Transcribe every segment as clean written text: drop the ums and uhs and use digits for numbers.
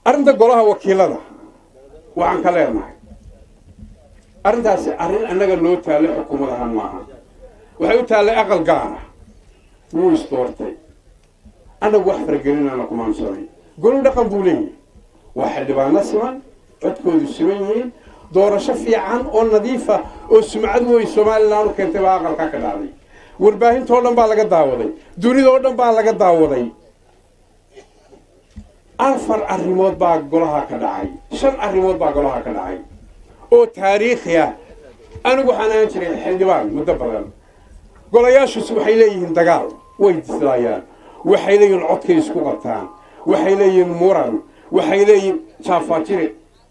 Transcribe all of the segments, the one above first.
arrinta golaha wakiilada waxaan ka leenahay arrintaasi arrin annaga noo taallay xukuumad ahaan maaha waxay u taallay aqal gaara wuu isdoortay annagu wax faragelinaana kumaansanay golu dhaqan buu leeyahay waa xildhibaano siman codkoodu siman yihiin doorasho fiican oo nadiifa oo sumcad weyn Soomaaliland u keentay baa aqalka ka dhacday warbaahintoo dhan baa laga daawaday dunidoo dhan baa laga daawaday afar arrimood baa golaha ka dhacay shan arrimood baa golaha ka dhacay oo taariikhi ah anigu waxaan ahaan jiray xildhibaan muddo badan golayaashu waxay leeyihiin dagaal way dislaayaan waxay leeyihiin codkay isku qabtaan waxay leeyihiin muran waxay leeyihiin jaafaajire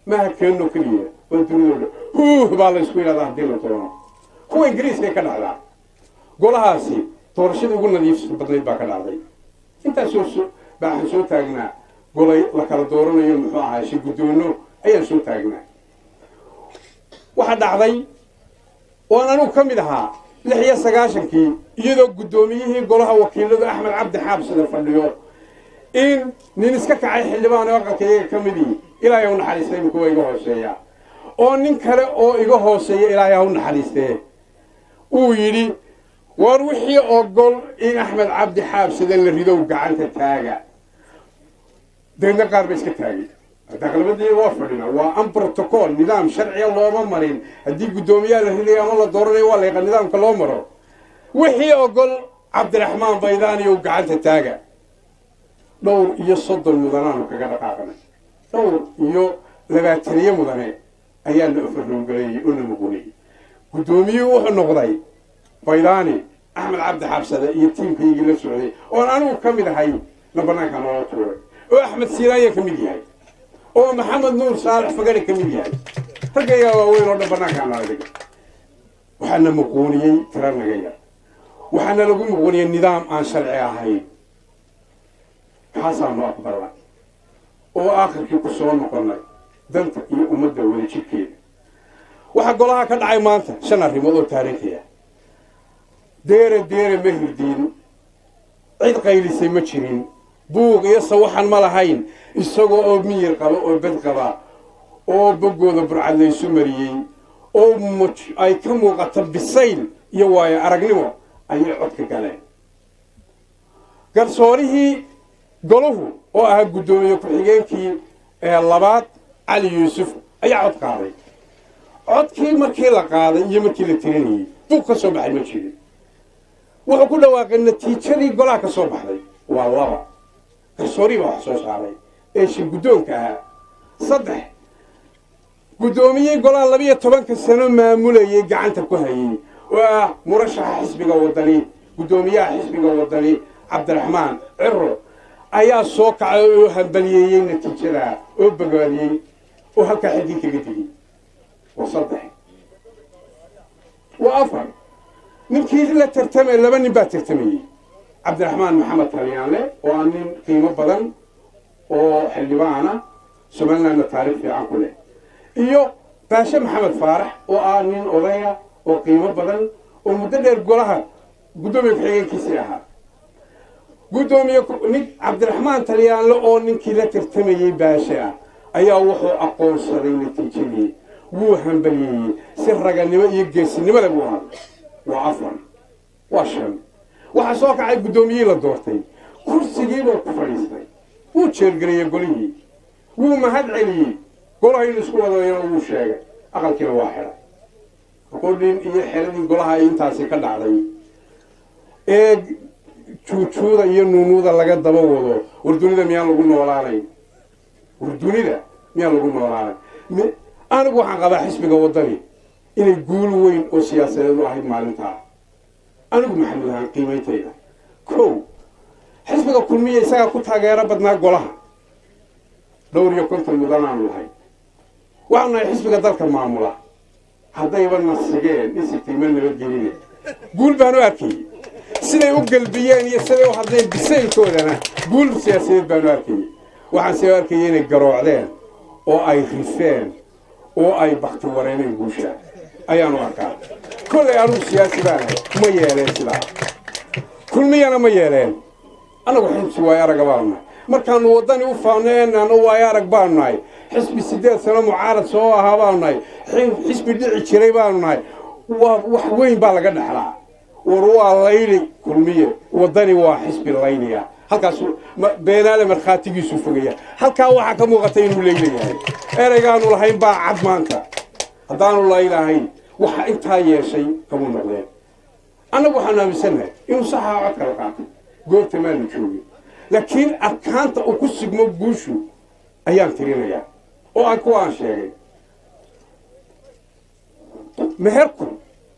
ma keeno kaliya waa dunida baa la isku yiraahdaa hadii la doono kuwa ingiriiska ka dhacdaa golahaasi doorashada ugu nadiifsan badnayd baa ka dhacday intaas baa soo taagnaa golay la kala dooranayo muxuu ahaa shi gudoono ayaa soo taagnaa waxa dhacday oo anu ka mid ahaa 96kii iyadoo gudoomiyihii golaha wakiilada Axmed Cabdi Xaabsada fadhiyo in nin iska kacay xildhibaan oo aqalkayga ka midii ilaahay uu naxariistay kuwa iga hooseeya oo nin kale oo iga hooseeya ilaahay uu naxariistay uu yiri war wixii ogol in Axmed Cabdi Xaabsada la rido gacanta taaga deena qaar bay iska taagay daqalbadii waa fadhina waa am protocol nidaam sharci looma marin hadii gudoomiyaha la riday ama la dooranayo waa la nidaamka loo maro wixii ogol Cabdiraxmaan Baydani uu gacanta taaga dhowr iyo 30 mudanaanu kaga dhaqaaqnay dhowr iyo 20 mudane ayaa la farroogay oo la muqulay gudoomiyuhu wuxuu noqday Baydani Axmed Cabdi Xaabsada iyo tiimkayga la socday oo anigu kamid ahay la banaanka noo tuuray oo Axmed Siiraaye kamid yahay oo Maxamed Nuur Saalax Fagari kamid yahay ragayga waaweyn oo banaanka noo dhigay waxaana muquliyay tiranaga waxaana lagu muquliyay nidaam aan sharci ahayn xasan aqbala oo aakhirkii ku soo noqonay danta iyo ummadda wada jidkeeda waxa golaha ka dhacay maanta shan arrimood oo taariikhi ah deere meherdiin cid qaylisay ma jirin buuq iyo sawaxan ma lahayn isagoo oo miyir qaba oo bad qaba oo bogooda burcadaysu mariyay oo ay ka muuqato bisayl iyo waayo aragnimo ayay codka galeen garsoorihii golahu oo ah gudoomiye ku-xigeenkii labaad Cali Yuusuf ayaa cod qaaday codkii markii la qaaday iyo markii la tirinayay buuq ka soo baxay ma jirin wuxuu ku dhawaaqay natiijadii golaha ka soo baxday waa laba garsoori baa wax soo saaray ee shi gudoonka ah saddex gudoomiye golaha 12 sano maamulayay gacanta ku hayay oo ah murashaxa xisbiga wadani gudoomiyaha xisbiga wadani Cabdiraxmaan Cirro ayaa soo kacay oo hambaliyay natiijada oo bagaadiyay oo halka xidin kaga digay وصدح وأفر نمكي لا ترتمي لما نبات ترتمي عبد الرحمن محمد طليان له وأن قيمة بدن وحلبانا سمعنا أن التاريخ في عقله إيو باشا محمد فارح وأن أضيع وقيمة بدن ومدلل قولها قدوم يبحيين كيسيها قدوم عبد الرحمن طليان له وأن نمكي لا ترتمي باشا أيها وحو أقول صرين تيجي وهم بلي سرق النماء يجلس النماء لبوها وعفوا وشم وحصوك على قدومي للدورتين كرسي جيبه كفريستي وتشير قريه قوليه ومهد عليه قولها ينسكوا هذا ينوو شاقة أقل كلا واحدة قولين إيه حالين قولها ينتاسي كلا علي إيه تشودا ينونودا لقد دبوضو وردوني دا ميان لقولنا ولا علي وردوني دا ميان لقولنا ولا علي أنا أقول عن قضاء حسبك وطني إن يقول وين وسياسة واحد معلومتها أنا أقول محمد عن قيمتها كو حسبك كل مية ساعة كنت هجارة بدنا قولها دوري كنت المدان عن الهاي وأنا حسبك ذلك المعاملة هذا يبان السجين نسيتي من الجنين قول بانو أكي سنة يقل بيان يسنة وحدين بسين كودنا قول سياسية بانو أكي وعن سياركي ينك قروع عليه أو أي خلفين oo ay baxto wareynay guusha ayaan arkaa kulay aanu siyaasi baan ma yeeleen sida kulmiyana ma yeeleen anagu xilsi way araga baana markaanu waddani u faanaynaana waayo arag baanu nahay xisbi 8 sano mucaarad soo ahaa baanu nahay xisbi dhici jiray baanu nahay wax weyn baa laga dhaxlaa war waa layli kulmiye waddani waa xisbi layliya halkaas beenaale markhaatigiisu fogaya halkaa waxaa ka muuqata inuu leeyahay ereygaanu lahayn baa cad maanta haddaanu laylahayn waxa intaa yeeshay kama noqdeen annagu waxaanu aaminsanahay inuu saxaa cod kala qaato goobta maanu joogin laakiin arkaanta uu ku sigmo guushu ayaan tirinayaa oo aan kuwaan sheegay meherku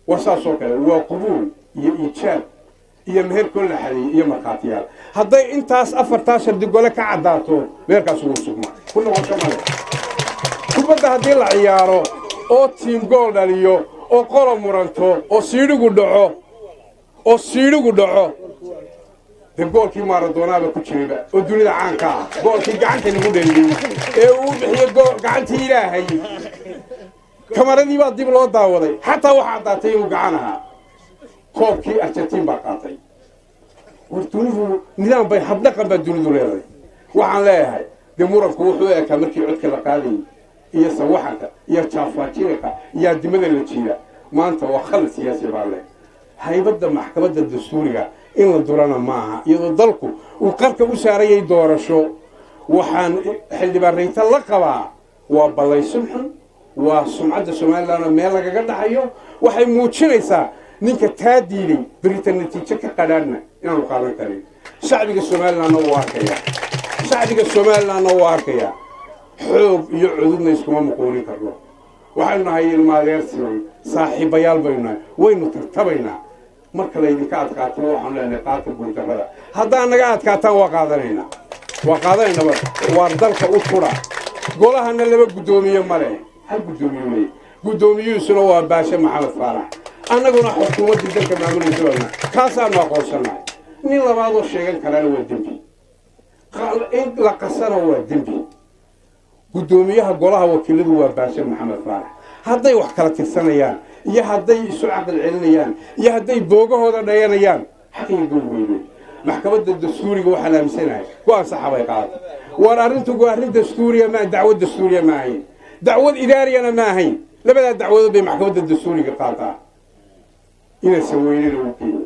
waa saas oo kale waa qubuul iyo iijaab iyo meherkoo la xadeeyey iyo markhaatiyaal hadday intaas afartaa shardi gole ka caddaato meherkaas ugu sugma ku noqosho male kubadda haddii la ciyaaro oo tiim gool dhaliyo oo qolo muranto oo siidhigu dhaco dee goolkii maaradoonaba ku jirayba oo dunida caanka ah goolkii gacanta lagu dhaliyey ee uu bixiye gacantii ilaahay kamaradii baa dib loo daawaday xataa waxaa caddaatay inuu gacan ahaa koobkii argentiin baa qaatay war dunidu nidaam bay habdhaqan baa dunidu leedahay waxaan leeyahay dee muranku wuxuu ekaa markii codka la qaadayay iyo sawaxanka iyo jaafaajinka iyo adimada la jiida maanta waa khalad siyaasi baa leh haybadda maxkamadda dastuuriga in la durana maaha iyadoo dalku uu qarka u saarayay doorasho waxaan xildhibaan rayta la qabaa waa ballaysun xun waa sumcadda somaliland meel lagaga dhaxayo waxay muujinaysaa ninka taa diiday berita natiijo ka qadhaadhna inaanu qaadan karin shacbiga somalilandna wuu arkayaa xoog iyo cududna iskuma muquunin karno waxaynu nahay ilmaadeer siman saaxiibayaal baynu nahay waynu tartabaynaa marka laydinka adkaatana waxaanu leenahay qaata guuldarrada haddaa naga adkaataan waa qaadanaynaa waa dalka u tudha golahana laba guddoomiye male hal guddoomiye male guddoomiyuhusuna waa baashe maxamed faarax annaguna xukuumaddii dalka maamulaysa kaasaanu aqoonsanahay nin labaadoo sheegan karaana waa dembi in la qasana waa dembi guddoomiyaha golaha wakiiladu waa baashe maxamed faarax hadday wax kala tirsanayaan iyo hadday isu caqli celinayaan iyo hadday boogahooda dhayanayaan xaqiiqa gool weyne maxkamadda dastuuriga waxaan aaminsanahay go-aan saxa bay qaadata war arrintu waa arrin dastuuriya dacwad dastuuriya ma ahayn dacwad idaariyana ma ahayn labadaa dacwadood bay maxkamadda dastuuriga qaataa inaysan weynena u geeyo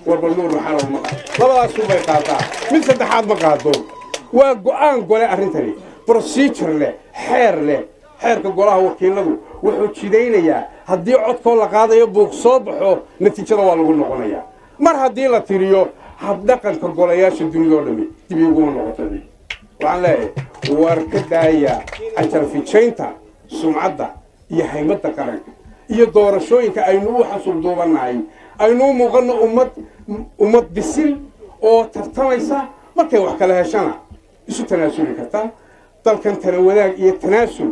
warbal nuur maxalow ma labadaasu bay qaataa mid saddexaad ma qaado waa go-aan gole arrintani procedure leh xeerka golaha wakiiladu wuxuu jidaynayaa haddii codkoo la qaadayo buuq soo baxo natiijada waa lagu noqonayaa mar haddii la tiriyo habdhaqanka golayaasha dunidoo dhami dib iguma noqotay waxaan leeyahay war ka daaya ajarfijaynta sumcadda iyo haymadda qaranka iyo doorashooyinka aynu u xasuulduubanahay aynu u muuqanno ummad bisil oo tartamaysa markay wax kala heshana isu tanaasuli kartaa dalkan tala wadaag iyo tanaasul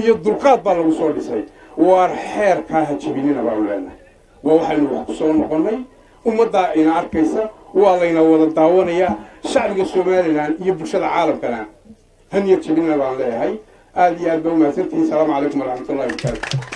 iyo dulqaad baa lagu soo dhisay waar xeerkaa ha jebinina baanu leenahay waa waxaynu wax ku soo noqonnay ummaddaa ina arkaysa waa layna wada daawanayaa shacbiga somalilan iyo bulshada caalamkana haniya jebinina baan leeyahay aad iyo aad ba umahadsantihiin asalaamu calaykum waraxmatullahi wabarakaatu